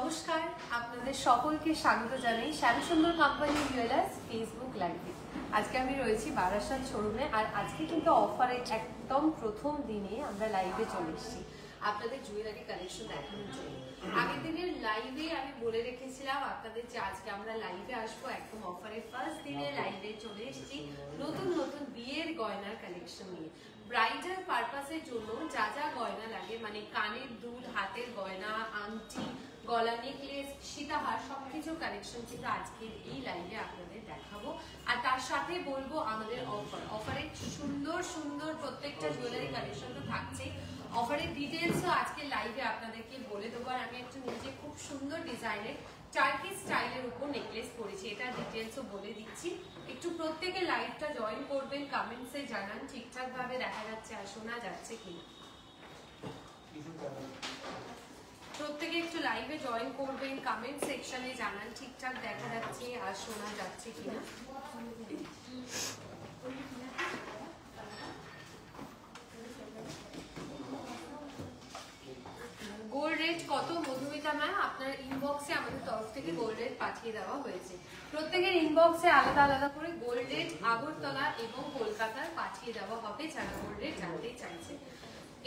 নমস্কার, আপনাদের সকলকে স্বাগত জানাই শ্যামসুন্দর কোম্পানি জুয়েলার্স ফেসবুক লাইভে। আজকে আমি রয়েছি বারাসাত শোরুমে, আর আজকে কিন্তু অফারের একদম প্রথম দিনে আমরা লাইভে চলে এসেছি আপনাদের জুয়েলারি কালেকশন দেখানোর জন্য। আগের দিনের লাইভে আমি বলে রেখেছিলাম আপনাদের যে আজকে আমরা লাইভে আসবো, একদম অফারের ফার্স্ট দিনে লাইভে চলে এসেছি নতুন নতুন বিয়ের গয়নার কালেকশন নিয়ে। ব্রাইডাল পারপাসের জন্য যা যা গয়না লাগে, মানে কানের দুল, হাতের গয়না, আংটি, গলা নেকলেস, সীতাহার, সবকিছু কালেকশন কিন্তু আজকের এই লাইভে আপনাদের দেখাবো। আর তার সাথে বলবো আমাদের অফারের সুন্দর সুন্দর প্রত্যেকটা জুয়েলারি কালেকশন তো থাকছে। অফারের ডিটেলসও আজকে লাইভে আপনাদেরকে বলে দেবো। আর আমি একটা নিজে খুব সুন্দর ডিজাইনের টার্কি স্টাইলের উপর নেকলেস পরেছি, এটা ডিটেলসও বলে দিচ্ছি। একটু প্রত্যেকে লাইভটা জয়েন করবেন, কমেন্টসে জানান ঠিকঠাক ভাবে দেখা যাচ্ছে আর শোনা যাচ্ছে কিনা। প্রত্যেকে একটু লাইভে জয়েন করবেন, কমেন্ট সেকশনে জানান ঠিকঠাক দেখা যাচ্ছে আর শোনা যাচ্ছে কিনা। গোল্ড রেট কত মধুমিতা ম্যাম? আপনার ইনবক্সে আমাদের তরফ থেকে গোল্ড রেট পাঠিয়ে দেওয়া হয়েছে। প্রত্যেকের ইনবক্সে আলাদা আলাদা করে গোল্ড রেট আগরতলা এবং কলকাতার পাঠিয়ে দেওয়া হবে যারা গোল্ড রেট জানতে চাইছে।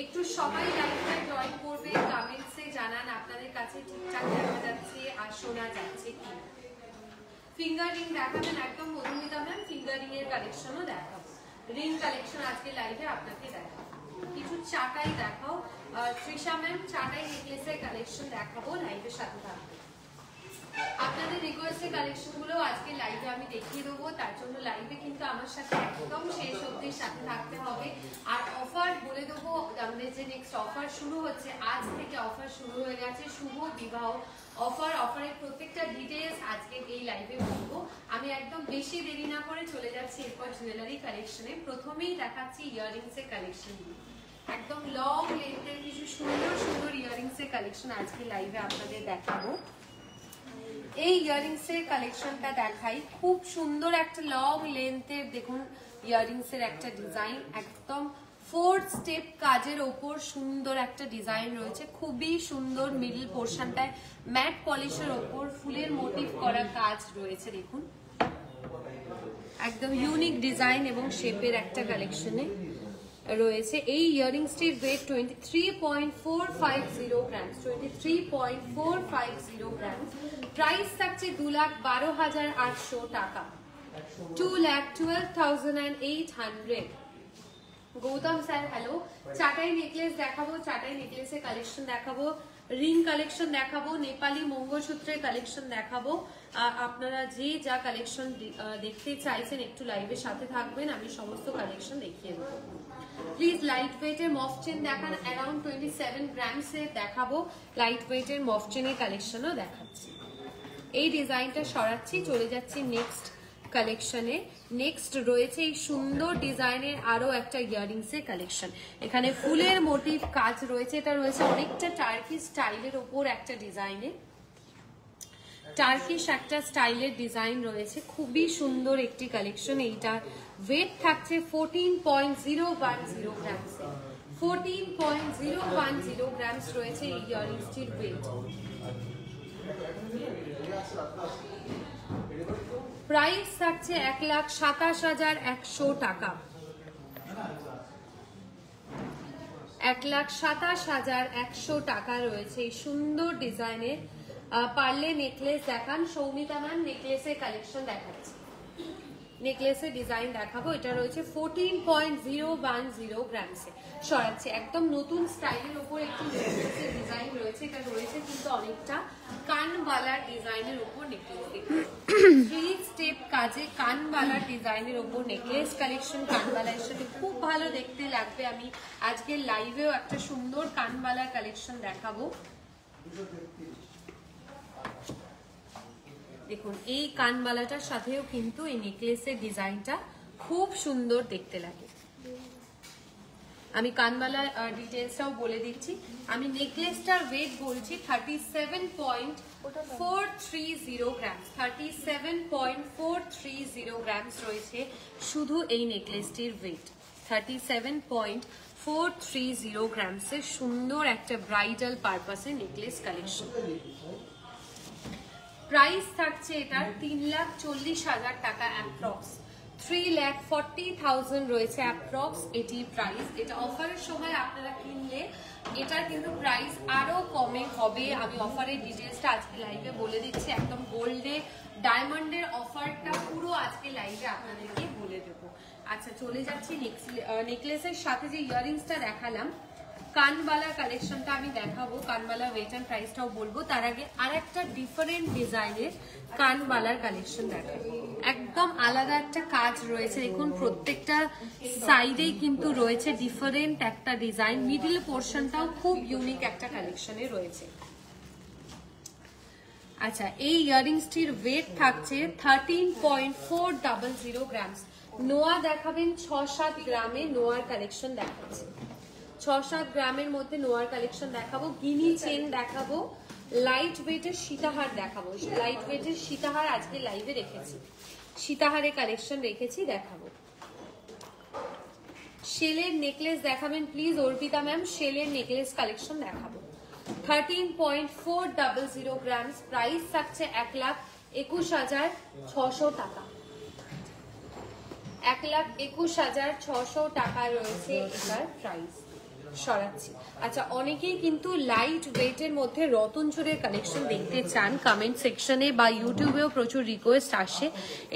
একটু সবাই লাইভে জয়েন করবে, কমেন্টসে জানান আপনাদের কাছে ঠিকঠাক দেখা যাচ্ছে আর শোনা যাচ্ছে কি। ফিঙ্গার রিং দেখাবেন একদম মধুমিতা ম্যাম, ফিঙ্গার রিং এর কালেকশনও দেখাবো। রিং কালেকশন আজকে লাইভে আপনাকে দেখাবো। কিছু চাটাই দেখাও তৃষা ম্যাম, চাটাই নেকলেসের কালেকশন দেখাবো, লাইভের সাথে থাকবে। আপনাদের রিকোয়েস্টের কালেকশন গুলো আজকে লাইভে আমি দেখিয়ে দেবো, তার জন্য লাইভে কিন্তু আমার সাথে একদম শেষ অবধি সাথে থাকতে হবে। আর অফার বলে দেবো, আমাদের যে নেক্সট অফার শুরু হচ্ছে, আজ থেকে অফার শুরু হয়ে গেছে, শুভ বিবাহ অফার। অফারের প্রত্যেকটা ডিটেলস আজকে এই লাইভে বলবো। আমি একদম বেশি দেরি না করে চলে যাচ্ছি এরপর জুয়েলারি কালেকশনে। প্রথমেই দেখাচ্ছি ইয়াররিংস এর কালেকশন, একদম লং লেন্থের কিছু সুন্দর সুন্দর ইয়াররিংস এর কালেকশন আজকে লাইভে আপনাদের দেখাবো। এই ইয়াররিংস এর কালেকশনটা দেখাই, খুব সুন্দর একটা লং লেন্থের দেখুন ইয়াররিংস এর একটা ডিজাইন, একদম 4 স্টেপ কাজের ওপর সুন্দর একটা ডিজাইন রয়েছে, খুবই সুন্দর। মিডল পোর্শনটায় ম্যাট পলিশের ওপর ফুলের মোটিভ করা কাজ রয়েছে, দেখুন একদম ইউনিক ডিজাইন এবং শেপের একটা কালেকশনে রয়েছে। এই ইয়াররিংসটির ওয়েট 23.450 গ্রামস, 23.450 গ্রামস। প্রাইস থাকছে 2,12,800 টাকা, 2,12,800। Gautam sir hello. চাটাই নেকলেস দেখাবো, চাটাই নেকলেসের কালেকশন দেখাবো, রিং কালেকশন দেখাবো, নেপালি মঙ্গলসূত্রের কালেকশন দেখাবো। আপনারা যে যা কালেকশন দেখতে চাইছেন একটু লাইভের সাথে থাকবেন, আমি সমস্ত কালেকশন দেখিয়ে দেবো। প্লিজ লাইট ওয়েটের মফ চেন দেখান, অ্যারাউন্ড 27 গ্রামসের দেখাবো। লাইট ওয়েটের মফ চেনের কালেকশনও দেখাচ্ছি। এই ডিজাইনটা সরাচ্ছি, চলে যাচ্ছি নেক্সট কালেকশনে। নেক্সট রয়েছে এই সুন্দর ডিজাইনের আরো একটা ইয়াররিংস এর কালেকশন। এখানে ফুলের মোটিভ কাজ রয়েছে, এটা রয়েছে অনেকটা টার্কি স্টাইলের ওপর একটা ডিজাইনে, টার্কিশ একটা স্টাইলের ডিজাইন রয়েছে, খুবই সুন্দর একটি কালেকশন। এইটার ওয়েট থাকছে 14.010 গ্রামস, 14.010 গ্রামস রয়েছে এই ইয়াররিংসটির ওয়েট। প্রাইস থাকছে 1,27,100 টাকা, 1,27,100 টাকা রয়েছে এই সুন্দর ডিজাইনের পার্লে নেকলেস দেখান। সৌমিতা ম্যাম নেকলেসের কালেকশন দেখাচ্ছি, নেকলেসের ডিজাইন দেখাবো। এটা রয়েছে 14.010 গ্রামসে। সরাচ্ছে একদম নতুন স্টাইলের উপর একটি নেকলেসের ডিজাইন রয়েছে, এটা রয়েছে কিন্তু অনেকটা কানবালার ডিজাইনের উপর নেকলেস, দেখুন 3 স্টেপ কাজে কানবালার ডিজাইনের উপর নেকলেস কালেকশন। কানবালার সাথে খুব ভালো দেখতে লাগবে। আমি আজকে লাইভেও একটা সুন্দর কানবালার কালেকশন দেখাবো। দেখুন এই কানবালাটার সাথেও কিন্তু এই নেকলেসের ডিজাইনটা খুব সুন্দর দেখতে লাগে। আমি কানবালার ডিটেলসটাও বলে দিচ্ছি। আমি নেকলেসটার ওয়েট বলছি 37.430 গ্রামস, 37.430 গ্রামস রয়েছে শুধু এই নেকলেসটির ওয়েট। 37.430 গ্রামসের সুন্দর একটা ব্রাইডাল পারপাসের নেকলেস কালেকশন। প্রাইস থাকছে এটার 3,40,000 টাকা অ্যাপ্রক্স, 3,40,000 রয়েছে অ্যাপ্রক্স এটি প্রাইস। এটা অফারের সময় আপনারা কিনলে এটার কিন্তু প্রাইস আরো কমে হবে। আমি অফারের ডিটেলসটা আজকে লাইভে বলে দিচ্ছি, একদম গোল্ডে ডায়মন্ডের অফারটা পুরো আজকে লাইভে আপনাদেরকে বলে দেবো। আচ্ছা চলে যাচ্ছি নেকলেসের সাথে যে ইয়াররিংসটা দেখালাম, কানবালা কালেকশনটা আমি দেখাবো, কানবালা ওয়েট এন্ড প্রাইসটাও বলবো। তার আগে আর একটা ডিফারেন্ট ডিজাইনের কানবালার কালেকশন দেখাবো, একদম আলাদা একটা কাজ রয়েছে। দেখুন প্রত্যেকটা সাইডেই কিন্তু রয়েছে ডিফারেন্ট একটা ডিজাইন, মিডল পোর্শনটাও খুব ইউনিক একটা কালেকশনে রয়েছে। আচ্ছা এই ইয়াররিংসটির ওয়েট থাকছে 13.400 গ্রামস। নোয়া দেখাবেন 6-7 গ্রামে, নোয়ার কালেকশন দেখাচ্ছে 6-7 গ্রামের মধ্যে নোয়ার কালেকশন দেখাবো। গিনি চেন দেখাবো, লাইট ওয়েটের সীতাহার দেখাবো। লাইট ওয়েটের সীতাহার আজকে লাইভে রেখেছি, সীতাহারের কালেকশন রেখেছি দেখাবো। শেলের নেকলেস দেখাবেন প্লিজ অর্পিতা ম্যাম, শেলের নেকলেস কালেকশন দেখাবো। 13.400 গ্রামস, প্রাইস থাকছে 1,21,600 টাকা, 1,21,600 টাকা রয়েছে এটার প্রাইস। সরাচ্ছি। আচ্ছা অনেকেই কিন্তু লাইট ওয়েটের মধ্যে রতন চুরের কালেকশন দেখতে চান, কমেন্ট সেকশনে বা ইউটিউবেও প্রচুর রিকোয়েস্ট আসে।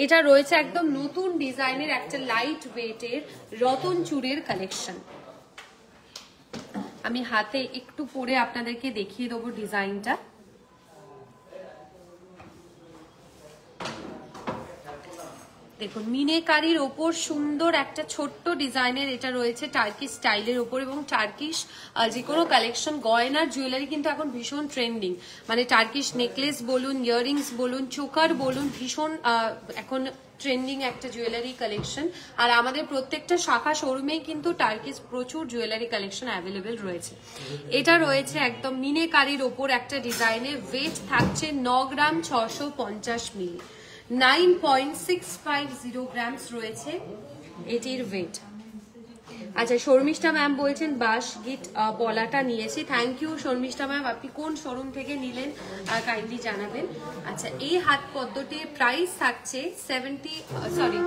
এটা রয়েছে একদম নতুন ডিজাইনের একটা লাইট ওয়েটের রতন চুরের কালেকশন। আমি হাতে একটু পরে আপনাদেরকে দেখিয়ে দেবো ডিজাইনটা। দেখুন মিনেকারির ওপর সুন্দর একটা ছোট্ট ডিজাইনের এটা রয়েছে টার্কিশ স্টাইলের ওপর, এবং টার্কিশ যে কোনো কালেকশন গয়নার জুয়েলারি কিন্তু এখন ভীষণ ট্রেন্ডিং, মানে টার্কিশ নেকলেস বলুন, ইয়াররিংস বলুন, চোকার বলুন, ভীষণ এখন ট্রেন্ডিং একটা জুয়েলারি কালেকশন। আর আমাদের প্রত্যেকটা শাখা শোরুমেই কিন্তু টার্কিশ প্রচুর জুয়েলারি কালেকশন অ্যাভেলেবেল রয়েছে। এটা রয়েছে একদম মিনেকারির ওপর একটা ডিজাইনে, ওয়েট থাকছে 9 গ্রাম 650 মিলি, 9.650 গ্রামস রয়েছে এটির ওয়েট। আচ্ছা শর্মিষ্ঠা ম্যাম বলছেন বাস গিট পলাটা নিয়েছি, থ্যাংক ইউ শর্মিষ্ঠা ম্যাম। আপনি কোন শোরুম থেকে নিলেন কাইন্ডলি জানাবেন। আচ্ছা এই হাত পদ্মটির প্রাইস থাকছে 87,500,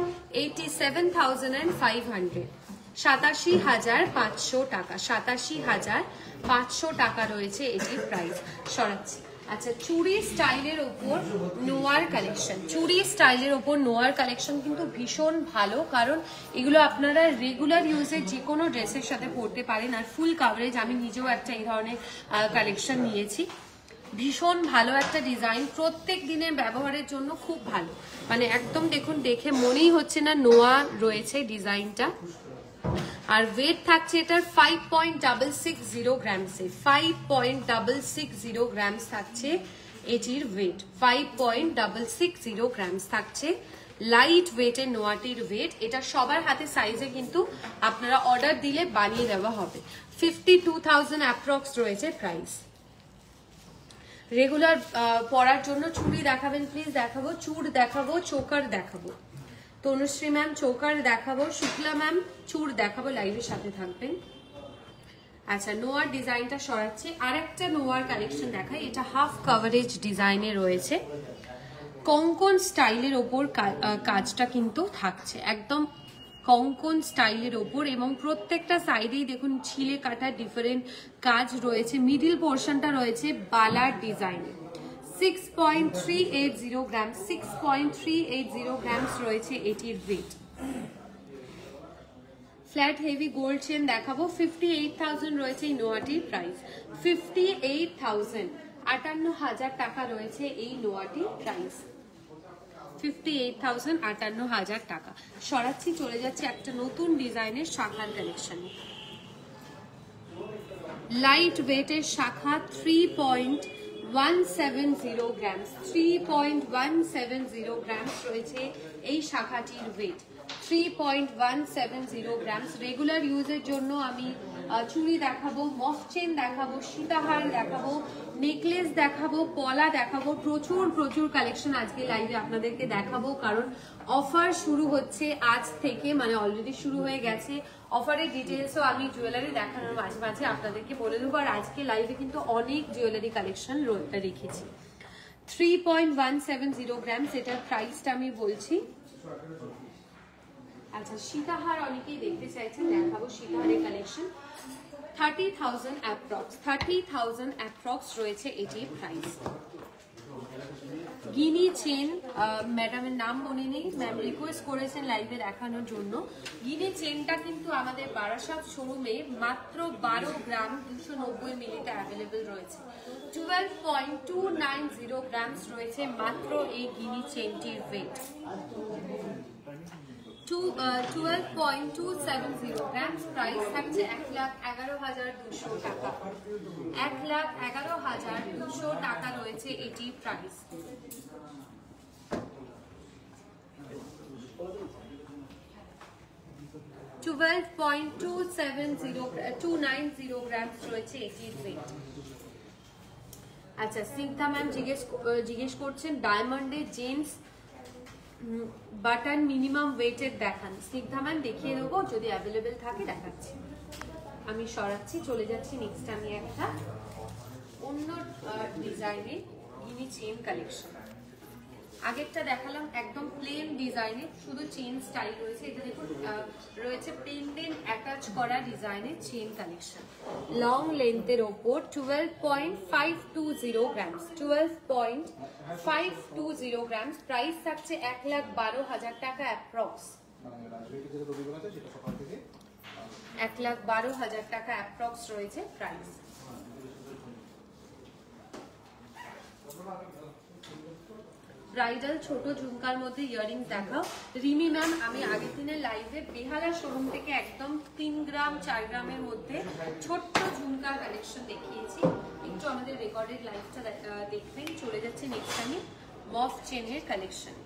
87,500 টাকা, 87,500 টাকা রয়েছে এটির প্রাইস। সরাচ্ছি। আচ্ছা চুড়ি স্টাইলের ওপর নোয়ার কালেকশন, চুড়ি স্টাইলের ওপর নোয়ার কালেকশন কিন্তু ভীষণ ভালো, কারণ এগুলো আপনারা রেগুলার ইউজের যে কোনো ড্রেসের সাথে পরতে পারেন। আর ফুল কাভারেজ, আমি নিজেও একটা এই ধরনের কালেকশন নিয়েছি, ভীষণ ভালো একটা ডিজাইন, প্রত্যেক দিনের ব্যবহারের জন্য খুব ভালো, মানে একদম দেখুন দেখে মনেই হচ্ছে না নোয়া রয়েছে ডিজাইনটা। আর ওয়েট থাকছে এটার 5.660 গ্রামসে, 5.660 গ্রামস থাকছে এটির ওয়েট, 5.660 গ্রামস থাকছে লাইট ওয়েটের নোয়াটির ওয়েট। এটা সবার হাতে সাইজে কিন্তু আপনারা অর্ডার দিলে বানিয়ে দেওয়া হবে। 52,000 অ্যাপ্রক্স রয়েছে প্রাইস। রেগুলার পরার জন্য চুড়ি দেখাবেন প্লিজ, দেখাবো চুড় দেখাবো, চোকার দেখাবো। তনুশ্রী ম্যাম চোকার দেখাবো, শুক্লা ম্যাম চুড় দেখাবো, লাইভের সাথে থাকবেন। আচ্ছা নোয়ার ডিজাইনটা সরাচ্ছি, আরেকটা নোয়ার কালেকশন দেখাই। এটা হাফ কভারেজ ডিজাইনে রয়েছে, কঙ্কন স্টাইলের ওপর কাজটা কিন্তু থাকছে, একদম কঙ্কন স্টাইলের ওপর, এবং প্রত্যেকটা সাইডেই দেখুন ছিলে কাটা ডিফারেন্ট কাজ রয়েছে। মিডিল পোর্শনটা রয়েছে বালার ডিজাইনে, 6.380 গ্রাম, 6.380 গ্রামস রয়েছে এটির weight. Flat heavy gold chain দেখাবো, 58,000 রয়েছে এই নোয়াটির প্রাইস, 58,000, 58,000 টাকা রয়েছে এই নোয়াটির প্রাইস, 58,000, 58,000 টাকা। সরাচ্ছি, চলে যাচ্ছে একটা নতুন ডিজাইনের শাখার কালেকশনে। লাইট ওয়েটের শাখা 3.170 গ্রামস, 3.170 গ্রামস রয়েছে এই শাখাটির ওয়েট, 3.170 গ্রামস। রেগুলার ইউজের জন্য আমি চুড়ি দেখাবো, মফ চেন দেখাবো, সীতাহার দেখাবো, নেকলেস দেখাবো, পলা দেখাবো, প্রচুর প্রচুর কালেকশন আজকে লাইভে আপনাদেরকে দেখাবো, কারণ অফার শুরু হচ্ছে আজ থেকে, মানে অলরেডি শুরু হয়ে গেছে। অফারের ডিটেলসও আমি জুয়েলারি দেখানোর মাঝে মাঝে আপনাদেরকে বলে দেবো। আর আজকে লাইভে কিন্তু অনেক জুয়েলারি কালেকশন রেখেছি। 3.170 গ্রামস, এটার প্রাইসটা আমি বলছি। আচ্ছা, সীতাহার অনেকেই দেখতে চাইছেন, দেখাবো সীতাহারের কালেকশন। 30,000 অ্যাপ্রক্স, 30,000 অ্যাপ্রক্স রয়েছে এটির প্রাইস। গিনি চেন, ম্যাডামের নাম মনে নেই, ম্যাম রিকোয়েস্ট করেছেন লাইভে দেখানোর জন্য। গিনি চেনটা কিন্তু আমাদের বারাসাত শোরুমে মাত্র 12 গ্রাম 290 মিলিতে অ্যাভেলেবেল রয়েছে। 12.290 গ্রামস রয়েছে মাত্র এই গিনি চেনটির ওয়েট। 12.270 গ্রামস, প্রাইস থাকছে 1,11,200 টাকা। 1,11,200 টাকা রয়েছে এটি প্রাইস। $12.290 গ্রামস রয়েছে এটির ওয়েট। আচ্ছা, স্নিগ্ধা ম্যাম জিজ্ঞেস করছেন ডায়মন্ডের জেন্টস বাটন মিনিমাম ওয়েটের দেখান। স্নিগ্ধা ম্যাম দেখিয়ে দেবো, যদি অ্যাভেলেবেল থাকে দেখাচ্ছি। আমি সরাচ্ছি, চলে যাচ্ছি নেক্সট। আমি একটা অন্য ডিজাইনের গিনি চেন কালেকশন। আগেরটা দেখালাম একদম প্লেন ডিজাইনে, শুধু চেন স্টাইল রয়েছে। এটা দেখুন রয়েছে পেন্ডেন্ট অ্যাটাচ করা ডিজাইনের চেন কালেকশন, লং লেন্থের ওপর। 12.520 গ্রামস, 12.520 গ্রামস, প্রাইস থাকছে 1,12,000 টাকা অ্যাপ্রক্স। 1,12,000 টাকা অ্যাপ্রক্স রয়েছে প্রাইস। ব্রাইডাল ছোট ঝুমকার মধ্যে ইয়ারিংস দেখাও। রিমি ম্যাম, আমি আগের দিনের লাইভে বেহালা শোরুম থেকে একদম 3 গ্রাম 4 গ্রামের মধ্যে ছোট্ট ঝুমকার কালেকশন দেখিয়েছি। একটু আমাদের রেকর্ডেড লাইভটা দেখবেন। চলে যাচ্ছে নেক্সট আমি মফ চেনের কালেকশন।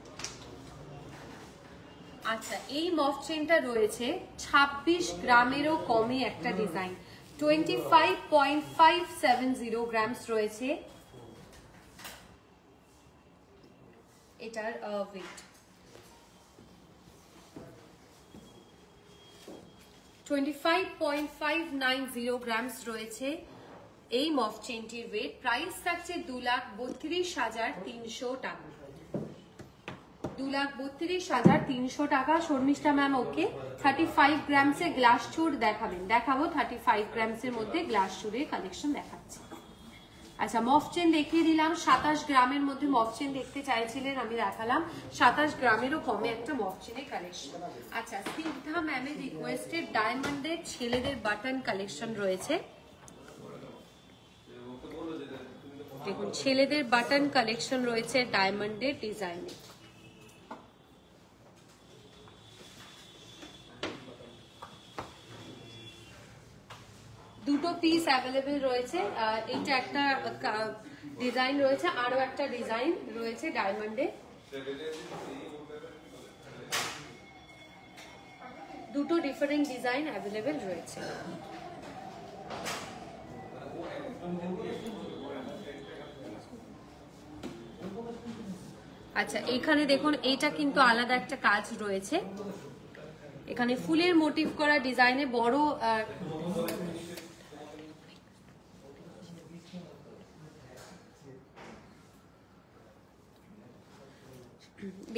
আচ্ছা, এই মফ চেনটা রয়েছে 26 গ্রামেরও কমে একটা ডিজাইন। 25.570 গ্রামস রয়েছে এটার ওয়েট। 25.590 গ্রামস রয়েছে এই মফ চেনটির ওয়েট। প্রাইস থাকছে 2,32,300 টাকা। 2,32,300 টাকা। Sharmistha ma'am okay. 35 গ্রামসে গ্লাস চুড় দেখাবেন? দেখাবো। 35 গ্রামসের মধ্যে গ্লাস চুড়ের কালেকশন দেখাচ্ছি। আচ্ছা, মফ চেন দেখিয়ে দিলাম। 27 গ্রামের মধ্যে মফ চেন দেখতে চাইছিলেন, আমি দেখালাম। 27 গ্রামেরও কমে একটা মফ চেনের কালেকশন। আচ্ছা, স্নিগ্ধা ম্যামের রিকোয়েস্টেড ডায়মন্ডের ছেলেদের বাটন কালেকশন রয়েছে। দেখুন, ছেলেদের বাটন কালেকশন রয়েছে ডায়মন্ডের ডিজাইনে। দুটো পিস অ্যাভেলেবেল রয়েছে। এইটা একটা ডিজাইন রয়েছে, আরো একটা ডিজাইন রয়েছে ডায়মন্ডে। দুটো ডিফারেন্ট ডিজাইন অ্যাভেলেবেল রয়েছে। আচ্ছা, এখানে দেখুন, এইটা কিন্তু আলাদা একটা কাজ রয়েছে। এখানে ফুলের মোটিভ করা ডিজাইনে বড়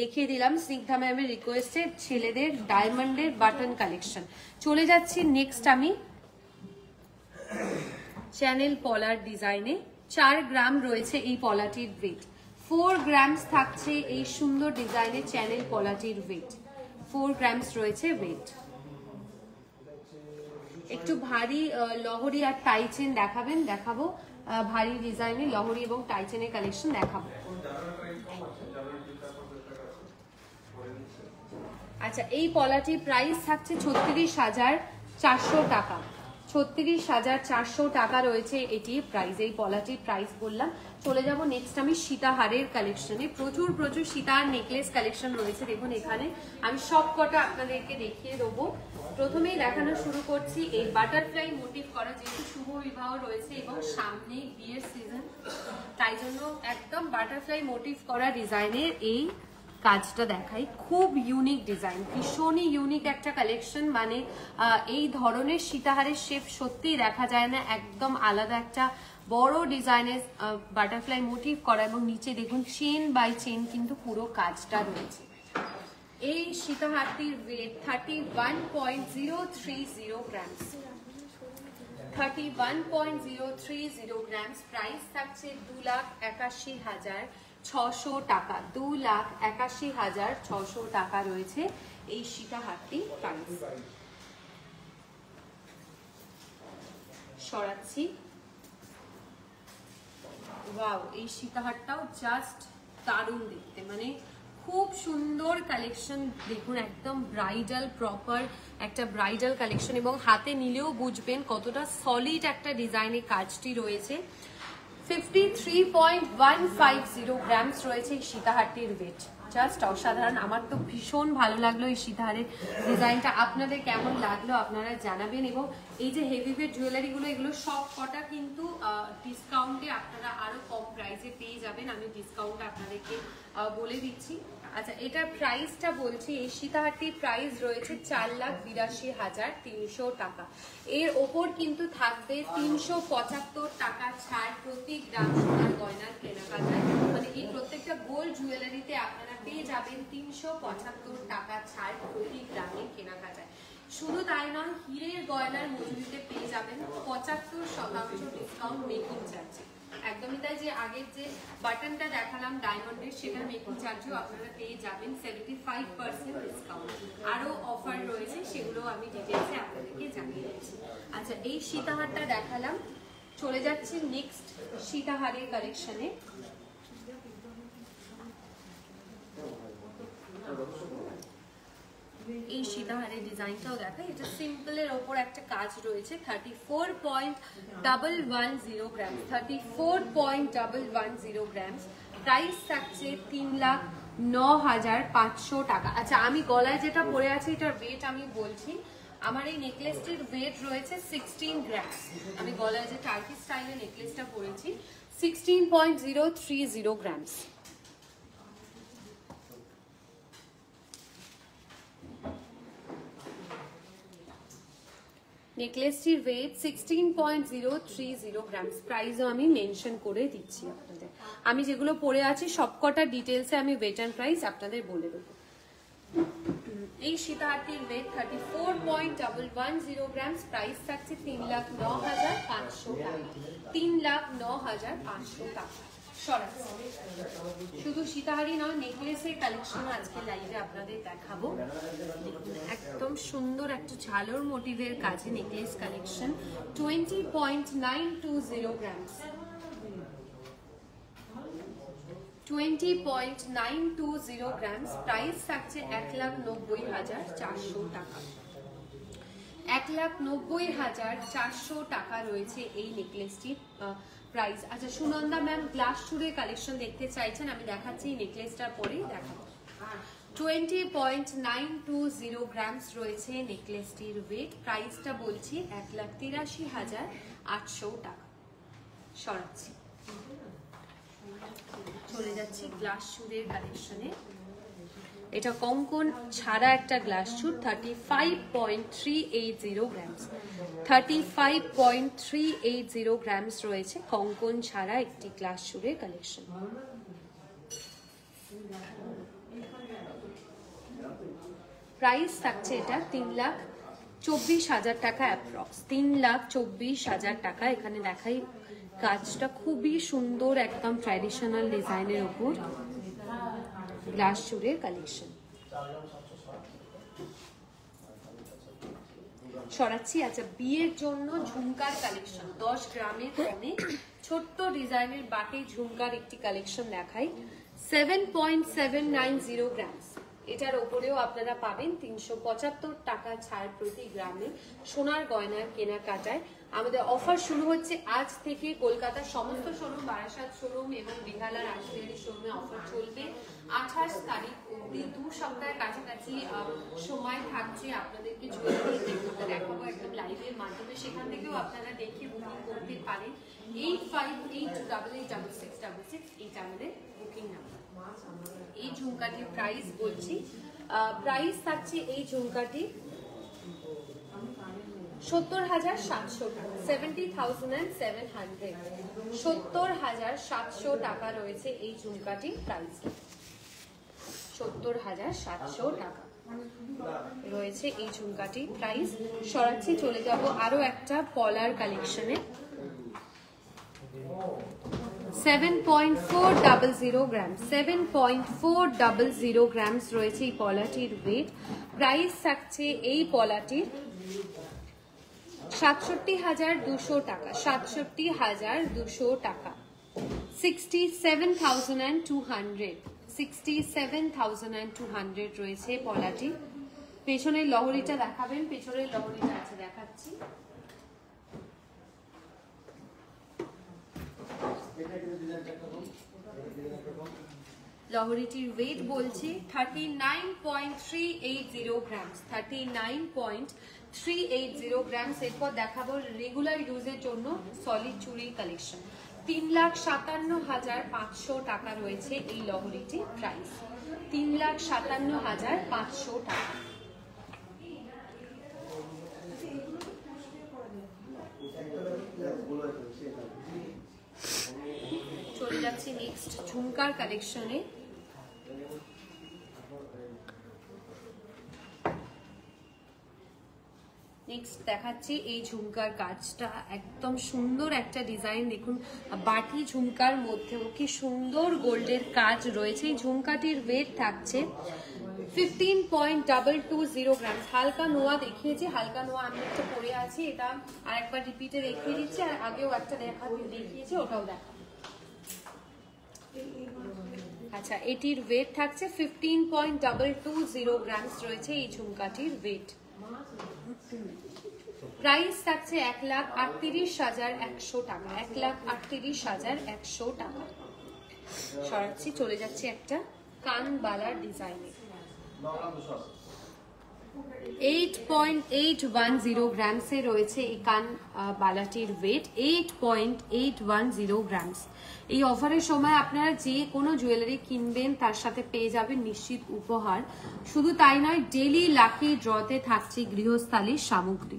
দেখিয়ে দিলাম স্নিগ্ধা ম্যামের রিকোয়েস্টে ছেলেদের ডায়মন্ডের বাটন কালেকশন। চলে যাচ্ছি নেক্সট আমি চ্যানেল পলার ডিজাইনে। 4 গ্রাম রয়েছে এই পলাটির ওয়েট। 4 গ্রামস থাকছে এই সুন্দর ডিজাইনের চ্যানেল পলাটির ওয়েট। 4 গ্রামস রয়েছে ওয়েট। একটু ভারী লহরি আর টাইচেন দেখাবেন? দেখাবো। ভারী ডিজাইনের লহরি এবং টাইচেনের কালেকশন দেখাবো। আচ্ছা, এই পলাটির প্রাইস থাকছে 36,400 টাকা। 36,400 টাকা রয়েছে এটি প্রাইস। এই পলাটির প্রাইস বললাম। চলে যাব নেক্সট আমি সীতাহারের কালেকশনে। প্রচুর সীতাহার নেকলেস কালেকশন রয়েছে। দেখুন, এখানে আমি সব কটা আপনাদেরকে দেখিয়ে দেবো। প্রথমেই দেখানো শুরু করছি এই বাটারফ্লাই মোটিভ করা, যেহেতু শুভ বিবাহ রয়েছে এবং সামনে বিয়ের সিজন, তাই জন্য একদম বাটারফ্লাই মোটিভ করা ডিজাইনের এই কাজটা দেখাই। খুব ইউনিক ডিজাইন, ভীষণই ইউনিক একটা কালেকশন। মানে এই ধরনের সীতাহারের শেপ সত্যিই দেখা যায় না। একদম আলাদা একটা বড় ডিজাইনের বাটারফ্লাই মোটিভ করা এবং নিচে দেখুন চেন বাই চেন কিন্তু পুরো কাজটা রয়েছে। এই সীতাহারটির ওয়েট 31.030 গ্রামস, 31.030 গ্রামস। প্রাইস থাকছে 2,81,600 টাকা, 2,81,600 টাকা রয়েছে এই সীতাহারটি প্রাইস। সরাচ্ছি, ওয়াও এই সীতাহারটাও জাস্ট দারুণ দেখতে, মানে খুব সুন্দর কালেকশন। দেখুন একদম ব্রাইডাল, প্রপার একটা ব্রাইডাল কালেকশন এবং হাতে নিলেও বুঝবেন কতটা সলিড একটা ডিজাইনে কাজটি রয়েছে। 53.150 গ্রামস রয়েছে এই সীতাহারটির ওয়েট, জাস্ট অসাধারণ। আমার তো ভীষণ ভালো লাগলো এই সীতাহারের ডিজাইনটা, আপনাদের কেমন লাগলো আপনারা জানাবেন। এবং এই যে হেভি ওয়েট জুয়েলারিগুলো, এগুলো সব কটা কিন্তু ডিসকাউন্টে আপনারা আরো কম প্রাইসে পেয়ে যাবেন, আমি ডিসকাউন্ট আপনাদেরকে বলে দিচ্ছি। আচ্ছা, এটার প্রাইসটা বলছি, এই সীতাহারটির প্রাইস রয়েছে 4,82,300 টাকা। এর ওপর কিন্তু থাকবে 375 টাকা ছাড় প্রতি গ্রাম সোনার গয়নার কেনাকাটায়, মানে এই প্রত্যেকটা গোল্ড জুয়েলারিতে আপনারা পেয়ে যাবেন 375 টাকা ছাড় প্রতি গ্রামের কেনাকাটায়। শুধু তাই নয়, হীরের গয়নার মজুরিতে পেয়ে যাবেন 75% ডিসকাউন্ট মেকিং চার্জে। একদমই তাই, যে আগের যে বাটনটা দেখালাম ডায়মন্ডের, সেটার মেকিং চার্জও আপনারা পেয়ে যাবেন 75% ডিসকাউন্ট। আরো অফার রয়েছে, সেগুলো আমি ডিটেলসে আপনাদেরকে জানিয়ে দিচ্ছি। আচ্ছা, এই সীতাহারটা দেখালাম, চলে যাচ্ছি নেক্সট সীতাহারের কালেকশনে। এই সীতাহারের ডিজাইনটাও দেখাই, এটা সিম্পলের ওপর একটা কাজ রয়েছে। 34.110 গ্রাম, 34.110 গ্রাম। প্রাইস থাকছে 3,09,500 টাকা। আচ্ছা, আমি গলায় যেটা পরে আছি এটার ওয়েট আমি বলছি। আমার এই নেকলেসটির ওয়েট রয়েছে 16 গ্রাম। আমি গলায় যে টার্কি স্টাইলের নেকলেসটা পরেছি 16.030 গ্রামস। নেকলেসটির wait 16.030 grams. প্রাইসও আমি মেনশন করে দিচ্ছি আপনাদের। আমি যেগুলো পরে আছি সবকটা ডিটেলসে আমি ওয়েট অ্যান্ড প্রাইস আপনাদের বলে দেবো। এই সীতাহারটির ওয়েট 34.110 গ্রামস। প্রাইস থাকছে 3,09,500 টাকা, 3,09,500 টাকা। শুধু সীতাহারি নয়, নেকলেসের কালেকশন আজকে লাইভে আপনাদের দেখাবো। একদম সুন্দর একটা ঝালর মোটিভের কাজে necklace collection 20.920 grams, 20.920 grams. Price থাকছে 1,90,400 টাকা, 1,90,400 টাকা রয়েছে এই নেকলেসটির প্রাইস। আচ্ছা, সুনন্দা ম্যাম গ্লাস চুড়ের কালেকশন দেখতে চাইছেন, আমি দেখাচ্ছি এই নেকলেসটার পরেই দেখাবো। 20.920 গ্রামস রয়েছে নেকলেসটির ওয়েট। প্রাইসটা বলছি 1,83,800 টাকা। সরাচ্ছি, চলে যাচ্ছি গ্লাস চুড়ের কালেকশনে। এটা কঙ্কন ছাড়া একটা গ্লাস চুড়, 35.380 গ্রামস, 35.380 গ্রামস রয়েছে কঙ্কন ছাড়া একটি গ্লাস চুড়ের কালেকশন। প্রাইস থাকছে এটা 3,24,000 টাকা অ্যাপ্রক্স, 3,24,000 টাকা। এখানে দেখাই কাজটা খুবই সুন্দর, একদম ট্র্যাডিশনাল ডিজাইনের উপর গ্লাস চুড়ের কালেকশন। সরাচ্ছি। আচ্ছা, বিয়ের জন্য ঝুমকার কালেকশন 10 গ্রামের কমে ছোট্ট ডিজাইনের বাটি ঝুমকার একটি কালেকশন দেখাই। 7.790 গ্রামস। এটার ওপরেও আপনারা পাবেন 375 টাকা ছাড় প্রতি গ্রামে সোনার গয়নার কেনাকাটায়। আমাদের অফার শুরু হচ্ছে আজ থেকে। কলকাতার সমস্ত শোরুম, বারাসাত শোরুম এবং বেহালা রাজবিহারী শোরুমে অফার চলবে 28 তারিখ অবধি। 2 সপ্তাহের কাছাকাছি সময় থাকছে আপনাদেরকে জুয়েলারি দেখাবো একদম লাইভের মাধ্যমে। সেখান থেকেও আপনারা দেখে বুকিং করতে পারেন। 8582886666 এইটা আমাদের বুকিং নাম্বার। এই ঝুমকাটির প্রাইস বলছি, প্রাইস থাকছে এই ঝুমকাটি 70,700 টাকা, 70,700। 70,700 টাকা রয়েছে এই ঝুমকাটির প্রাইস। 70,700 টাকা রয়েছে এই ঝুমকাটির প্রাইস। সরাচ্ছি, চলে যাব আরো একটা পলার কালেকশনে। 7.400 গ্রাম, 7.400 গ্রামস রয়েছে এই পলাটির ওয়েট। প্রাইস থাকছে এই পলাটির 67,200 টাকা, 67,200 টাকা। 67,200, 67,200 রয়েছে পলাটি। পেছনের লহরিটা দেখাবেন? পেছনের লহরিটা আছে, দেখাচ্ছি। লহরিটির ওয়েট বলছি 39.380 গ্রামস, 39.380 গ্রামস। এরপর দেখাবো রেগুলার ইউজের জন্য সলিড চুড়ির কালেকশন। 3,57,500 টাকা রয়েছে এই লহরিটির প্রাইস। 3,57,500 টাকা। চলে যাচ্ছি নেক্সট ঝুমকার কালেকশনে। নেক্সট দেখাচ্ছি এই ঝুমকার কাজটা, একদম সুন্দর একটা ডিজাইন। দেখুন বাটি ঝুমকার মধ্যেও কি সুন্দর গোল্ডের কাজ রয়েছে। এই ঝুমকাটির ওয়েট থাকছে 15.220 গ্রাম। হালকা নোয়া দেখিয়েছি, হালকা নোয়া আমি একটা পরে আছি, এটা আর একবার রিপিটে দেখিয়ে দিচ্ছি। আর আগেও একটা দেখিয়েছি, ওটাও দেখা। আচ্ছা, এটির ওয়েট থাকছে 15.220 গ্রামস রয়েছে এই ঝুমকাটির ওয়েট। প্রাইস থাকছে 1,38,100 টাকা, 1,38,100 টাকা। সরাচ্ছি, চলে যাচ্ছে একটা কানবালার ডিজাইনে। 8.810 গ্রামসে রয়েছে এই কান বালাটির ওয়েট, 8.810 গ্রামস। এই অফারের সময় আপনারা যে কোনো জুয়েলারি কিনবেন তার সাথে পেয়ে যাবেন নিশ্চিত উপহার। শুধু তাই নয়, ডেইলি লাকি ড্রতে থাকছে গৃহস্থালির সামগ্রী।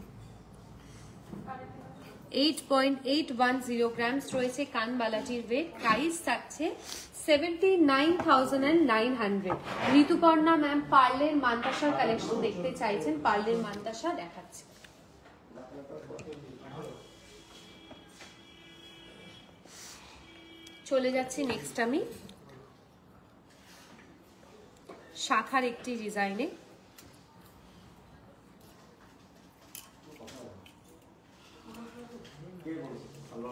8.810 গ্রামস রয়েছে কানবালাটির ওয়েট। প্রাইস থাকছে 79,900। ঋতুপর্ণা ম্যাম পার্লের মান্তাসার কালেকশন দেখতে চাইছেন, পার্লের মান্তাসা দেখাচ্ছে। চলে যাচ্ছি নেক্সট আমি শাখার একটি ডিজাইনে।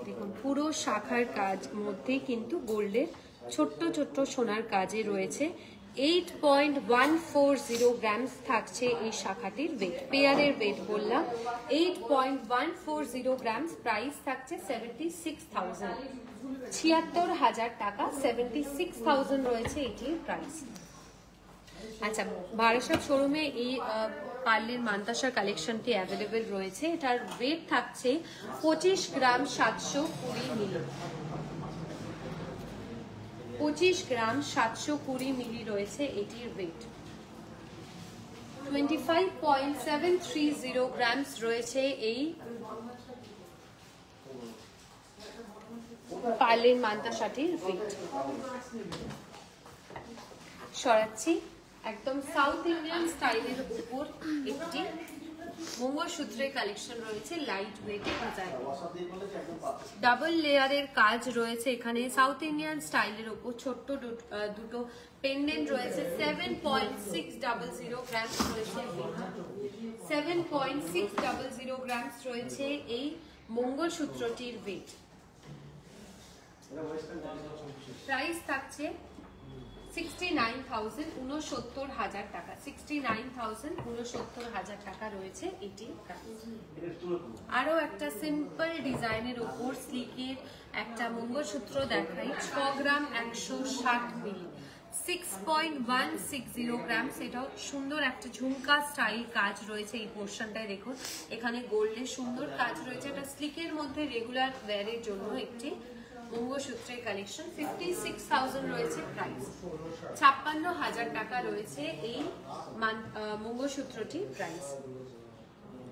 দেখুন পুরো শাখার কাজ মধ্যে কিন্তু গোল্ডের ছোট্ট ছোট্ট সোনার কাজে রয়েছে। 8.140 গ্রামস থাকছে এই শাখাটির ওয়েট। পেয়ারের ওয়েট বললাম 8.140 গ্রামস। প্রাইস থাকছে 76,000, 76,000 টাকা। 76,000 রয়েছে এটির প্রাইস। আচ্ছা, বারাসাত শোরুমে এই পার্লের মান্তাসার কালেকশনটি অ্যাভেলেবেল রয়েছে। এটার ওয়েট থাকছে 25 গ্রাম 720 মিলি, 25 গ্রাম 720 মিলি রয়েছে এটির ওয়েট। 25.730 গ্রামস রয়েছে এই পার্লের মান্তাসাটির ওয়েট। সরাচ্ছি, একদম সাউথ ইন্ডিয়ান স্টাইলের উপর একটি মঙ্গলসূত্রের কালেকশন রয়েছে লাইট ওয়েট ডিজাইন। ডাবল লেয়ারের কাজ রয়েছে এখানে। সাউথ ইন্ডিয়ান স্টাইলের উপর ছোট্ট দুটো পেন্ডেন্ট রয়েছে। 7.600 গ্রামস রয়েছে, 7.600 গ্রামস রয়েছে এই মঙ্গলসূত্রটির ওয়েট। প্রাইস থাকছে 69,000, 69,000 টাকা। 69,000, 69,000 টাকা রয়েছে এটি। আরো একটা সিম্পল ডিজাইনের উপর স্লিকের একটা মঙ্গলসূত্র দেখাই। 6 গ্রাম 160 মিলি, 6.160 গ্রাম। সেটাও সুন্দর একটা ঝুমকা স্টাইল কাজ রয়েছে এই পোর্শনটায়। দেখুন এখানে গোল্ডের সুন্দর কাজ রয়েছে। এটা স্লিকের মধ্যে রেগুলার ওয়্যারের জন্য একটি মঙ্গলসূত্রের কালেকশন। 56,000 রয়েছে প্রাইস। 56,000 টাকা রয়েছে এই মঙ্গলসূত্রটির প্রাইস।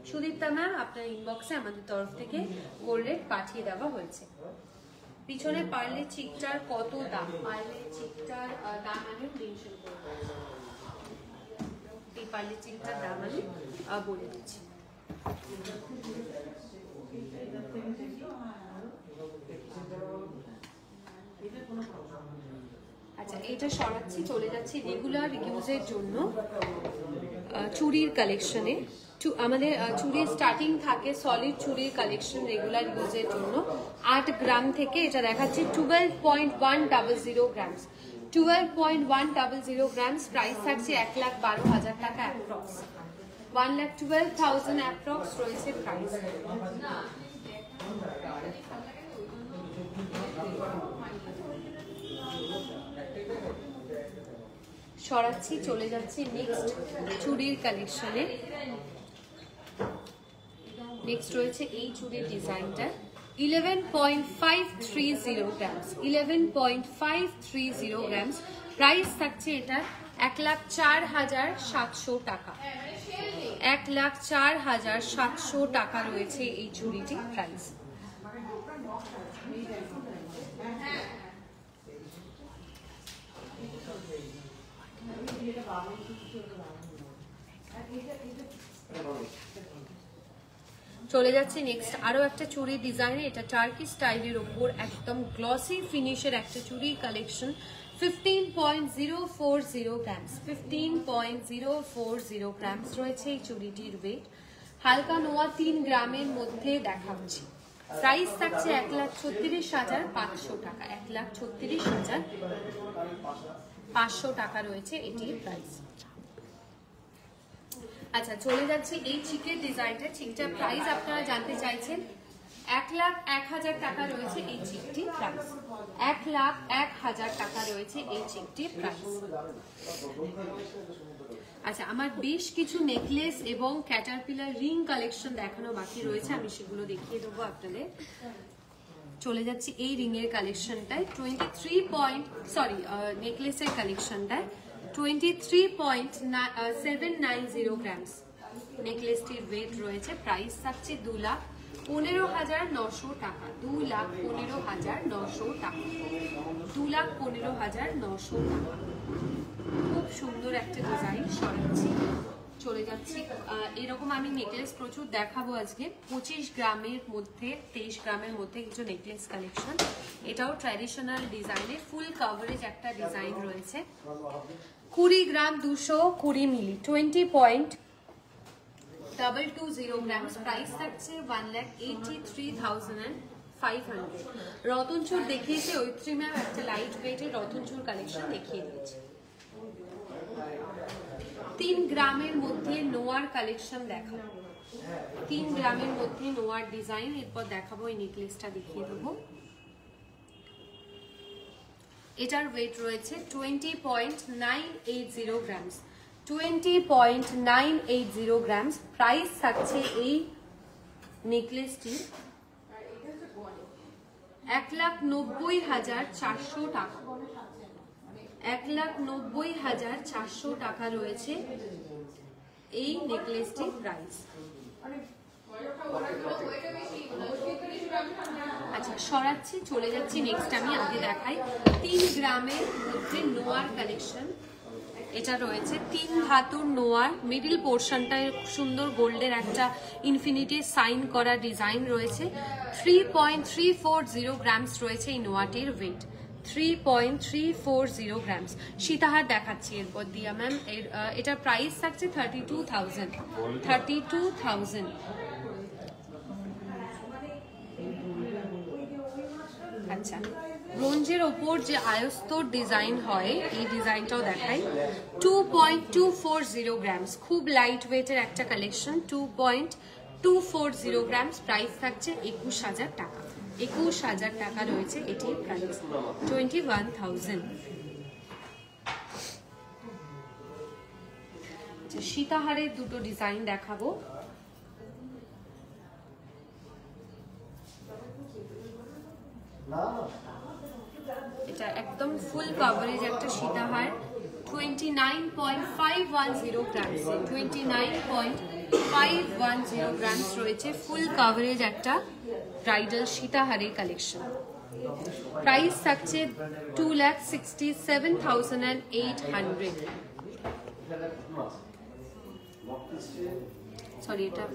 সুদীপ্তা ম্যাম আপনার ইনবক্সে আমাদের তরফ থেকে গোল্ড রেট পাঠিয়ে দেওয়া হয়েছে। পিছনে পার্লের চিকটার কত দাম, পার্লের চিকটার দাম আমি মেনশন করব, এই পার্লের চিকটার দাম আমি বলে দিচ্ছি। আচ্ছা, এটা সরাচ্ছি, চলে যাচ্ছি রেগুলার ইউজের জন্য চুড়ির কালেকশনে। আমাদের চুড়ির স্টার্টিং থাকে সলিড চুড়ির কালেকশন রেগুলার ইউজের জন্য 8 গ্রাম থেকে, এটা দেখাচ্ছি 12.100 গ্রামস, 12.100 গ্রামস। প্রাইস থাকছে 1,12,000 টাকা অ্যাপ্রক্স, 1,12,000 অ্যাপ্রক্স রয়েছে প্রাইস। সরাচ্ছি, চলে যাচ্ছি নেক্সট চুড়ির কালেকশনে। নেক্সট রয়েছে এই চুড়ির ডিজাইনটা 11.530 গ্রামস, 11.530 গ্রামস। প্রাইস থাকছে এটা 1,04,700 টাকা, 1,04,700 টাকা রয়েছে এই চুড়িটির প্রাইস। চলে যাচ্ছে নেক্সট আরো একটা চুড়ি ডিজাইনে, এটা টার্কি স্টাইলের উপর একদম গ্লসি ফিনিশের একটা চুড়ির কালেকশন 15.040 গ্রামস, 15.040 গ্রামস রয়েছে এই চুড়িটির ওয়েট। হালকা নোয়া 3 গ্রামের মধ্যে দেখাচ্ছি। প্রাইস থাকছে 1,36,500 টাকা, 1,36,500 টাকা রয়েছে এটির প্রাইস। আচ্ছা, চলে যাচ্ছি এই চিকের ডিজাইনটা। চিকটার প্রাইস আপনারা জানতে চাইছেন, 1,01,000 টাকা রয়েছে এই চিকটির প্রাইস, 1,01,000 টাকা রয়েছে এই চিকটির প্রাইস। আচ্ছা, আমার বেশ কিছু নেকলেস এবং ক্যাটারপিলার রিং কালেকশন দেখানো বাকি রয়েছে, আমি সেগুলো দেখিয়ে দেবো আপনাদের। চলে যাচ্ছি এই রিং এর কালেকশনটায়, নেকলেসের কালেকশনটায় 23.790 গ্রামস নেকলেসটির ওয়েট রয়েছে। প্রাইস থাকছে 2,15,900 টাকা, 2,15,900 টাকা, 2,15,900 টাকা। খুব সুন্দর একটা ডিজাইন। সরাচ্ছি, চলে যাচ্ছি। এরকম আমি নেকলেস প্রচুর দেখাবো আজকে। 25 গ্রামের মধ্যে 23 গ্রামের মধ্যে কিছু নেকলেস কালেকশন। এটাও ট্র্যাডিশনাল ডিজাইনে ফুল কভারেজ একটা ডিজাইন রয়েছে। 20 গ্রাম 220 মিলি, 20.220 গ্রামস। প্রাইস থাকছে 1,83,500। রতনচুর দেখিয়েছে ঐত্রী ম্যাম, একটা লাইট ওয়েটের রতনচুর কালেকশন দেখিয়ে দিয়েছে। 3 গ্রামের মধ্যে নোয়ার কালেকশন দেখাবো, 3 গ্রামের মধ্যে নোয়ার ডিজাইন। এরপর দেখাবো এই নেকলেসটা দেখিয়ে দেবো। এটার ওয়েট রয়েছে 20.980 গ্রামস, 20.980 গ্রামস। প্রাইস থাকছে এই নেকলেসটি 1,90,400 টাকা, 1,90,400 টাকা রয়েছে এই নেকলেসটির প্রাইস। আচ্ছা, সরাচ্ছি, চলে যাচ্ছি নেক্সট। আমি আগে দেখাই 3 গ্রামের মধ্যে নোয়ার কালেকশন। এটা রয়েছে 3 ধাতুর নোয়ার, মিডিল পোর্শনটায় সুন্দর গোল্ডের একটা ইনফিনিটি সাইন করা ডিজাইন রয়েছে। 3.340 গ্রামস রয়েছে এই নোয়াটির ওয়েট, 3.340 গ্রামস। সীতাহার দেখাচ্ছি এরপর দিয়া ম্যাম। এটার প্রাইস থাকছে 32,000, 32,000। আচ্ছা, ব্রোঞ্জের ওপর যে আয়স্তর ডিজাইন হয়, এই ডিজাইনটাও দেখাই। 2.240 গ্রামস, খুব লাইট ওয়েটের একটা কালেকশন। 2.240 গ্রামস। প্রাইস থাকছে 21,000 টাকা, 21,000 টাকা রয়েছে এটির প্রাইস, 21,000। সীতাহারের দুটো ডিজাইন দেখাবো। এটা একদম ফুল কভারেজ একটা সীতাহার, 29.510 গ্রামস, 29.510 গ্রামস রয়েছে। ফুল কভারেজ একটা ব্রাইডাল সীতাহারের কালেকশন। প্রাইস থাকছে 2,67,800। সরি, এটা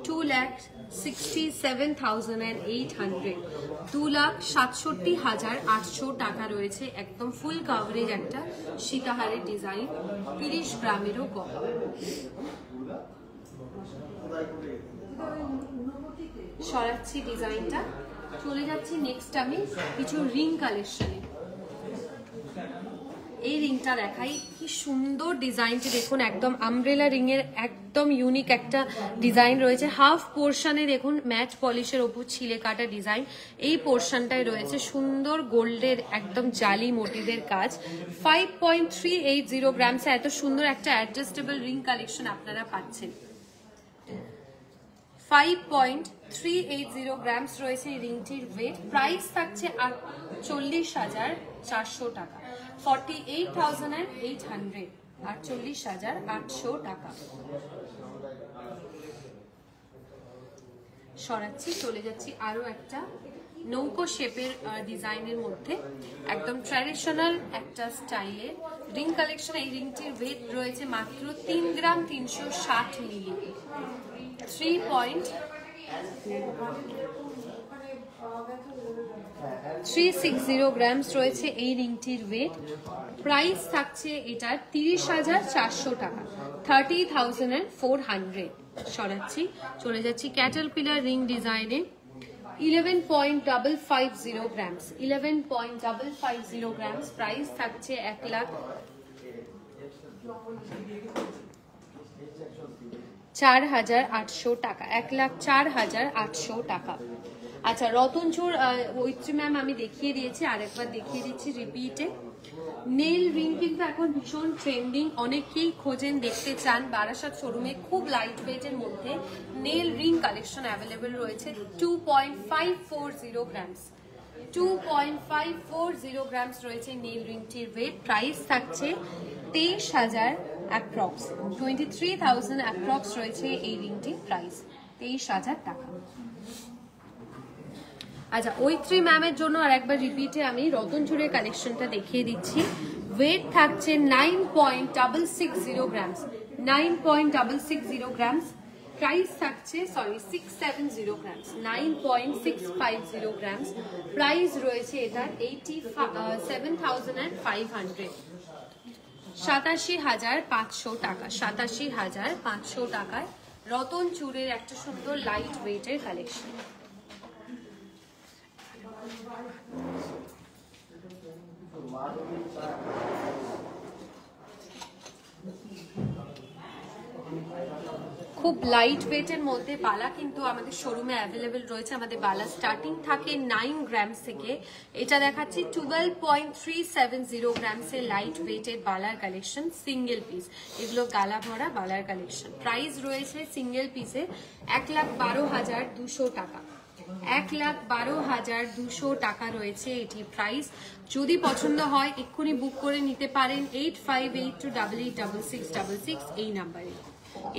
2,67,800, 2,67,800 টাকা রয়েছে। একদম ফুল কাভারেজ একটা সীতাহারের ডিজাইন, 30 গ্রামেরও কম। সরাচ্ছি ডিজাইনটা, চলে যাচ্ছি নেক্সট আমি কিছু রিং কালেকশনে। এই রিংটা দেখাই, কি সুন্দর ডিজাইনটি দেখুন, একদম আমব্রেলা রিং এর একদম ইউনিক একটা ডিজাইন রয়েছে। হাফ পোর্শনে দেখুন ম্যাট পলিশের ওপর ছিলে কাটা ডিজাইন, এই পোর্শনটায় রয়েছে সুন্দর গোল্ডের একদম জালি মোটিভের কাজ। 5.380 গ্রামস, এত সুন্দর একটা অ্যাডজাস্টেবল রিং কালেকশন আপনারা পাচ্ছেন। 5.380 গ্রামস রয়েছে এই রিংটির ওয়েট। প্রাইস থাকছে 48,400 টাকা, 48,800, 48,800 টাকা। সরাচ্ছি, চলে যাচ্ছি আরো একটা নৌকো শেপের ডিজাইনের মধ্যে, একদম ট্র্যাডিশনাল একটা স্টাইলের রিং কালেকশন। এই রিংটির ওয়েট রয়েছে মাত্র 3 গ্রাম 360 মিলি। 3.360 গ্রামস রয়েছে এই রিংটির ওয়েট। প্রাইস থাকছে এটার 30,400 টাকা, 30,400। সরাচ্ছি, চলে যাচ্ছি ক্যাটারপিলার রিং ডিজাইনে। 11.550 গ্রামস, 11.550 গ্রামস। প্রাইস থাকছে 1,04,800 টাকা, 1,04,800 টাকা। আচ্ছা, রতনচুর ঐত্রী ম্যাম আমি দেখিয়ে দিয়েছি, আরেকবার দেখিয়ে দিচ্ছি রিপিটে। নেল রিং কিন্তু এখন ভীষণ ট্রেন্ডিং, অনেকেই খোঁজেন, দেখতে চান। বারাসাত শোরুমে খুব লাইট ওয়েটের মধ্যে নেল রিং কালেকশন অ্যাভেলেবেল রয়েছে। 2.540 গ্রামস, 2.540 গ্রামস রয়েছে নেল রিংটির ওয়েট। প্রাইস থাকছে 23,000 অ্যাপ্রক্স, 23,000 অ্যাপ্রক্স রয়েছে এই রিংটির প্রাইস, 23,000 টাকা। আচ্ছা, ঐত্রী ম্যামের জন্য আর একবার রিপিটে আমি রতনচুরের কালেকশনটা দেখিয়ে দিচ্ছি। ওয়েট থাকছে 9.660 গ্রামস, 9.660 গ্রামস। প্রাইস থাকছে 670 গ্রামস, 9.650 গ্রামস। প্রাইস রয়েছে এটার 87,500, 87,500 টাকা, 87,500 টাকায় রতনচুরের একটা সুন্দর লাইট ওয়েটের কালেকশন। খুব লাইট ওয়েটের মধ্যে বালা কিন্তু আমাদের শোরুমে অ্যাভেলেবেল রয়েছে। আমাদের বালা স্টার্টিং থাকে 9 গ্রামস থেকে। এটা দেখাচ্ছি 12.370 গ্রামসের লাইট ওয়েটের বালার কালেকশন, সিঙ্গেল পিস। এগুলো গালা ভরা বালার কালেকশন। প্রাইস রয়েছে সিঙ্গেল পিসে 1,12,200 টাকা, 1,12,200 টাকা রয়েছে এটি প্রাইস। যদি পছন্দ হয় এক্ষুনি বুক করে নিতে পারেন 8582886666 এই নাম্বারে।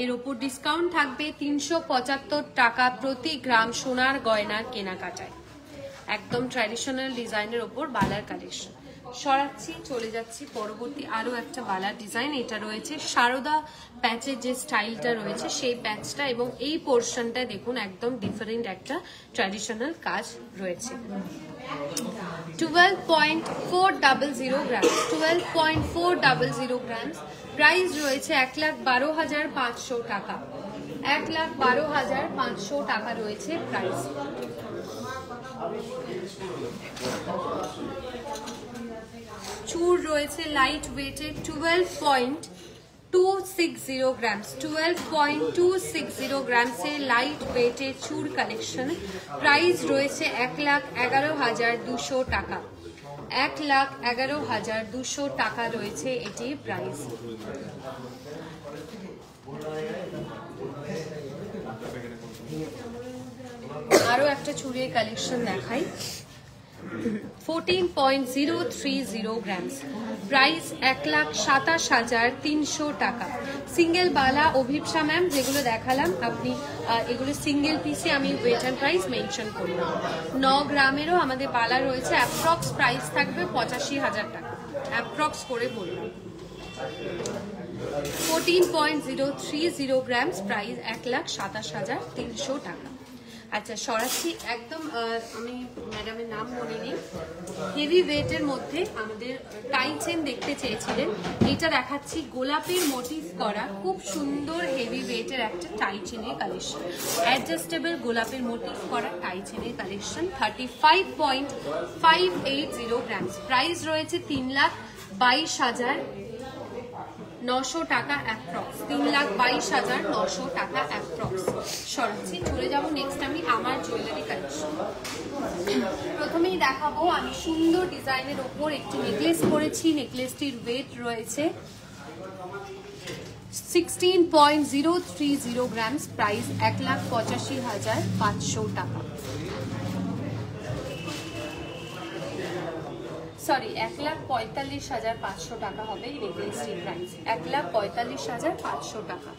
এর ওপর ডিসকাউন্ট থাকবে 375 টাকা প্রতি গ্রাম সোনার গয়নার কেনাকাটায়। একদম ট্র্যাডিশনাল ডিজাইনের ওপর বালার কালেকশন। সরাচ্ছি, চলে যাচ্ছি পরবর্তী আরো একটা বালার ডিজাইন। এটা রয়েছে সারদা প্যাচের যে স্টাইলটা রয়েছে সেই প্যাচটা, এবং এই পোর্শনটা দেখুন একদম ডিফারেন্ট একটা ট্র্যাডিশনাল কাজ রয়েছে। 12.400 গ্রামস, 12.400 গ্রামস। প্রাইস রয়েছে 1,12,500 টাকা, 1,12,500 টাকা রয়েছে প্রাইস। চুর রয়েছে লাইট ওয়েটের 12.260 গ্রামস, 12.260 গ্রামসের লাইট ওয়েটের চুর কালেকশন। প্রাইস রয়েছে 1,11,200 টাকা, 1,11,200 টাকা রয়েছে এটি প্রাইস। আরো একটা চুড়ির কালেকশন দেখাই। 14.030 গ্রামস, প্রাইস 1,27,300 টাকা, সিঙ্গেল বালা অভিপ্সা ম্যাম যেগুলো দেখালাম, আপনি এগুলো সিঙ্গেল পিসে আমি ওয়েট অ্যান্ড প্রাইস মেনশন করলাম। 9 গ্রামেরও আমাদের বালা রয়েছে, অ্যাপ্রক্স প্রাইস থাকবে 85,000 টাকা, অ্যাপ্রক্স করে বললাম। 14.030 গ্রামস, প্রাইস 1,27,300 টাকা। আচ্ছা সরাসরি একদম আমি ম্যাডামের নাম মনে নেই, হেভি ওয়েটের মধ্যে আমাদের টাই চেন দেখতে চেয়েছিলেন, এটা দেখাচ্ছি গোলাপের মোটিভ করা খুব সুন্দর হেভি ওয়েটের একটা টাই চেনের কালেকশন, অ্যাডজাস্টেবল গোলাপের মোটিভ করা টাই চেনের কালেকশন। 35.580 গ্রামস, প্রাইস রয়েছে 3,22,900 টাকা অ্যাপ্রক্স, 3,22,900 টাকা অ্যাপ্রক্স। সরাসরি চলে যাবো নেক্সট আমি আমার জুয়েলারি কালেকশন। প্রথমেই দেখাবো আমি সুন্দর ডিজাইনের ওপর একটি নেকলেস পরেছি, নেকলেসটির ওয়েট রয়েছে 16.030 গ্রামস, প্রাইস 1,85,500 টাকা। সরি 1,45,500 টাকা হবে এই নেকলেসটির প্রাইস, 1,45,500 টাকা।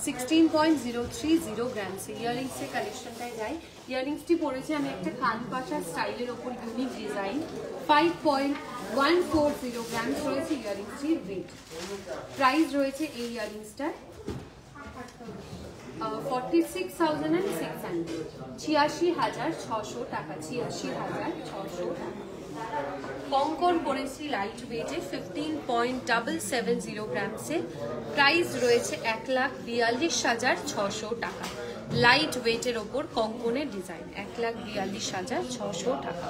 16.030 গ্রামস ইয়াররিংসের কালেকশনটায় যাই। ইয়াররিংসটি পড়েছে আমি একটা কানপাশা স্টাইলের ওপর ইউনিক ডিজাইন, 5.140 গ্রামস রয়েছে ইয়াররিংসটির ওয়েট। প্রাইস রয়েছে এই ইয়াররিংসটার 46,600, 86,600 টাকা, 86,600 টাকা। কঙ্কন পড়েছি লাইট ওয়েটে 15.770 গ্রামসে, প্রাইস রয়েছে 1,42,600 টাকা। লাইট ওয়েটের ওপর কঙ্কনের ডিজাইন, 1,42,600 টাকা।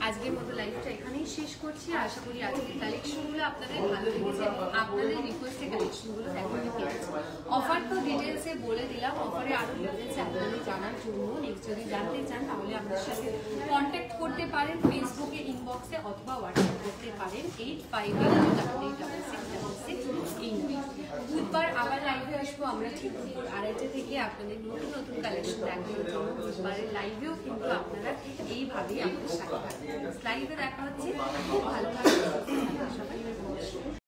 আজকের মতো লাইভটা এখানেই শেষ করছি। আশা করি আজকের কালেকশনগুলো আপনাদের ভালো লেগেছে এবং আপনাদের রিকোয়েস্টের কালেকশনগুলো দেখাতে পেরেছি। অফার তো ডিটেলসে বলে দিলাম, অফারে আরও ডিটেলসে আপনাদের জানার জন্য নেক্সট যদি জানতে চান তাহলে আমাদের সাথে কন্ট্যাক্ট করতে পারেন, ফেসবুকে ইনবক্সে অথবা হোয়াটসঅ্যাপ করতে পারেন 8588886666। বুধবার আবার লাইভে আসবো আমরা ঠিক দুপুর 2:30 থেকে আপনাদের নতুন নতুন কালেকশন দেখানোর জন্য। বুধবারের লাইভেও কিন্তু আপনারা এইভাবেই আমাদের সাথে থাকবেন। লাইভে দেখা হচ্ছে, খুব ভালো থাকবেন সবাই।